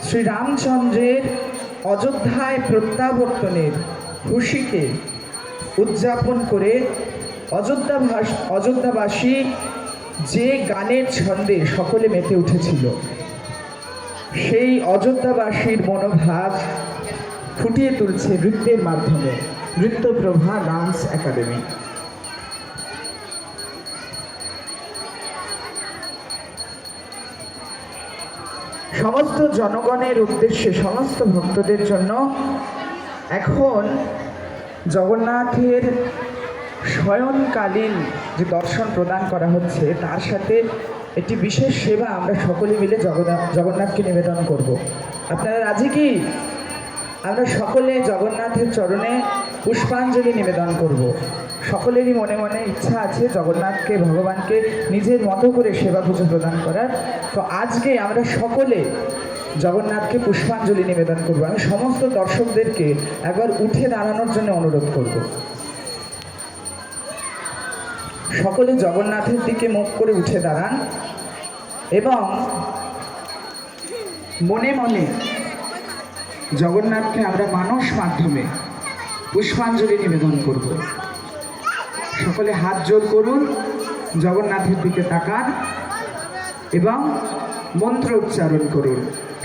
শ্রীরামচন্দ্রের অযোধ্যায় প্রত্যাবর্তনের খুশিকে উদযাপন করে অযোধ্যাবাসী যে গানের ছন্দে সকলে মেতে উঠেছিল, সেই অযোধ্যাবাসীর মনোভাব ফুটিয়ে তুলছে নৃত্যের মাধ্যমে নৃত্যপ্রভা ডান্স একাডেমি। সমস্ত জনগণের উদ্দেশ্যে, সমস্ত ভক্তদের জন্য এখন জগন্নাথের শয়নকালীন যে দর্শন প্রদান করা হচ্ছে, তার সাথে একটি বিশেষ সেবা আমরা সকলে মিলে জগন্নাথকে নিবেদন করব। আপনারা রাজি কি? আমরা সকলে জগন্নাথের চরণে পুষ্পাঞ্জলি নিবেদন করব। সকলেরই মনে মনে ইচ্ছা আছে জগন্নাথকে, ভগবানকে নিজের মতো করে সেবা পুজো প্রদান করার। তো আজকে আমরা সকলে জগন্নাথকে পুষ্পাঞ্জলি নিবেদন করব। আমি সমস্ত দর্শকদেরকে একবার উঠে দাঁড়ানোর জন্য অনুরোধ করব। সকলে জগন্নাথের দিকে মুখ করে উঠে দাঁড়ান এবং মনে মনে জগন্নাথকে আমরা মানস মাধ্যমে পুষ্পাঞ্জলি নিবেদন করব। সকলে হাত জোর করুন, জগন্নাথের দিকে তাকান এবং মন্ত্র উচ্চারণ করুন।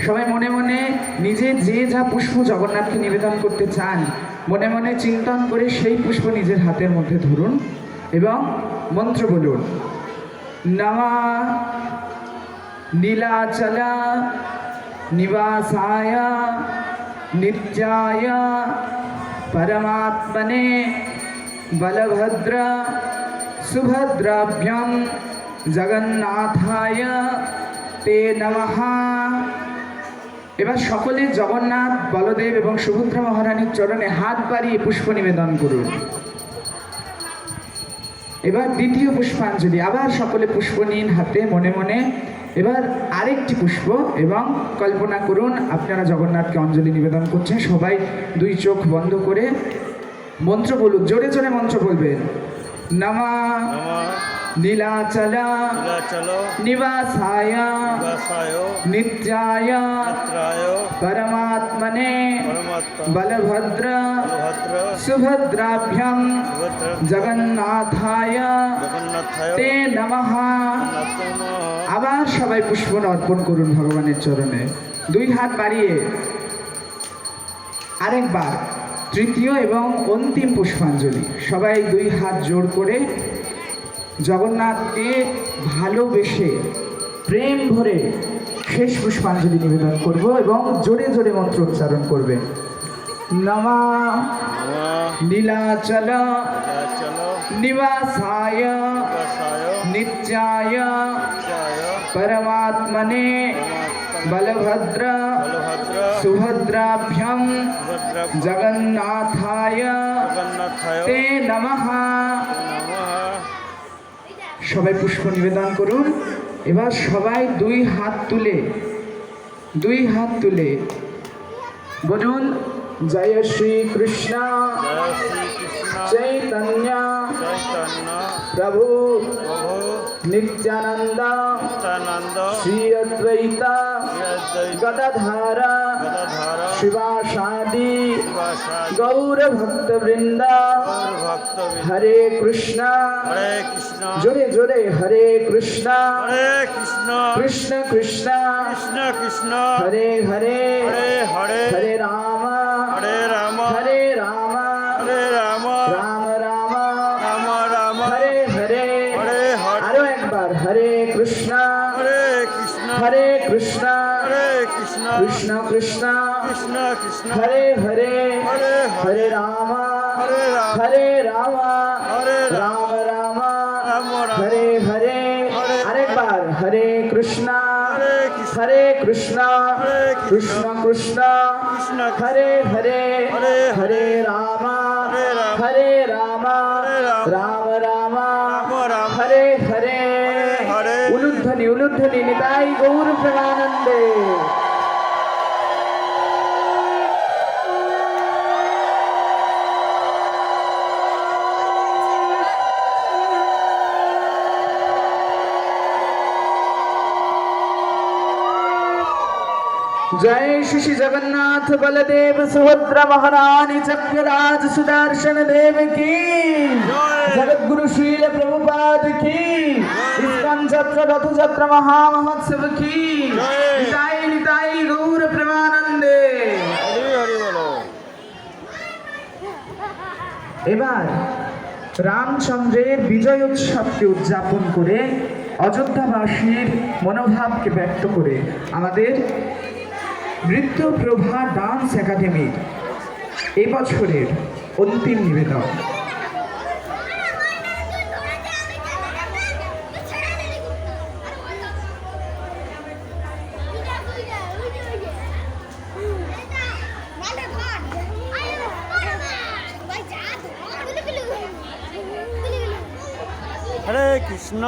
সবাই মনে মনে নিজে যে যা পুষ্প জগন্নাথকে নিবেদন করতে চান, মনে মনে চিন্তন করে সেই পুষ্প নিজের হাতের মধ্যে ধরুন এবং মন্ত্র বলুন। নমঃ নীলাচলা নিবাসায় নিত্যায় পরমাত্মনে বলভদ্র সুভদ্রাভ্যাং জগন্নাথায় তে নমঃ। এবার সকলে জগন্নাথ, বলদেব এবং সুভদ্রা মহারানীর চরণে হাত বাড়িয়ে পুষ্প নিবেদন করুন। এবার দ্বিতীয় পুষ্পাঞ্জলি, আবার সকলে পুষ্প নিন হাতে মনে মনে। এবার আরেকটি পুষ্প এবং কল্পনা করুন আপনারা জগন্নাথকে অঞ্জলি নিবেদন করছেন। সবাই দুই চোখ বন্ধ করে মন্ত্র বলুন, জোরে জোরে মন্ত্র বলবেন। নমঃ নীলাচলা নিবাসায় নিত্যায় পরমাত্মনে বলভদ্র সুভদ্রাভ্যাং জগন্নাথায় তে নমঃ। আবার সবাই পুষ্প অর্পণ করুন ভগবানের চরণে, দুই হাত বাড়িয়ে। আরেকবার তৃতীয় এবং অন্তিম পুষ্পাঞ্জলি, সবাই দুই হাত জোড় করে জগন্নাথকে ভালোবেসে প্রেম ভরে শেষ পুষ্পাঞ্জলি নিবেদন করব এবং জোরে জোরে মন্ত্র উচ্চারণ করবে। নমঃ নীলাচল নিবাসায় নিত্যায় পরমাত্মনে বলভদ্র সুভদ্রাভ্যাং জগন্নাথায় তে নমঃ। সবাই পুষ্প নিবেদন করুন। এবার সবাই দুই হাত তুলে বলুন, জয় শ্রী কৃষ্ণ চৈতন্য প্রভু নিত্যানন্দ শ্রী অদ্বৈত গদাধর শিবাসাদি গৌর ভক্তবৃন্দ হরে কৃষ্ণ জোরে জোরে হরে কৃষ্ণ কৃষ্ণ কৃষ্ণ হরে হরে হরে রাম হরে রাম রাম রাম হরে হরে। আরো একবার হরে কৃষ্ণ হরে কৃষ্ণ কৃষ্ণ কৃষ্ণ হরে হরে হরে রাম রাম রাম হরে হরে। আরেকবার হরে কৃষ্ণ কৃষ্ণ কৃষ্ণ হরে হরে হরে রাম রাম রাম হরে হরে। উলুধ্বনি নিতাই গৌর প্রেমানন্দে। जय श्री जगन्नाथ बलदेव सुभद्रा महारानी चक्रराज सुदर्शन देव की जगत गुरु श्रील प्रभुपाद की इस्कन यात्रा रथ यात्रा महामहोत्सव की निताई निताई गौर प्रेमानंदे। এবার রামচন্দ্রের বিজয় উৎসবকে উদযাপন করে অযোধ্যাবাসীর মনোভাবকে ব্যক্ত করে আমাদের নৃত্যপ্রভা ডান্স একাডেমির এবছরের অন্তিম নিবেদন। হরে কৃষ্ণ।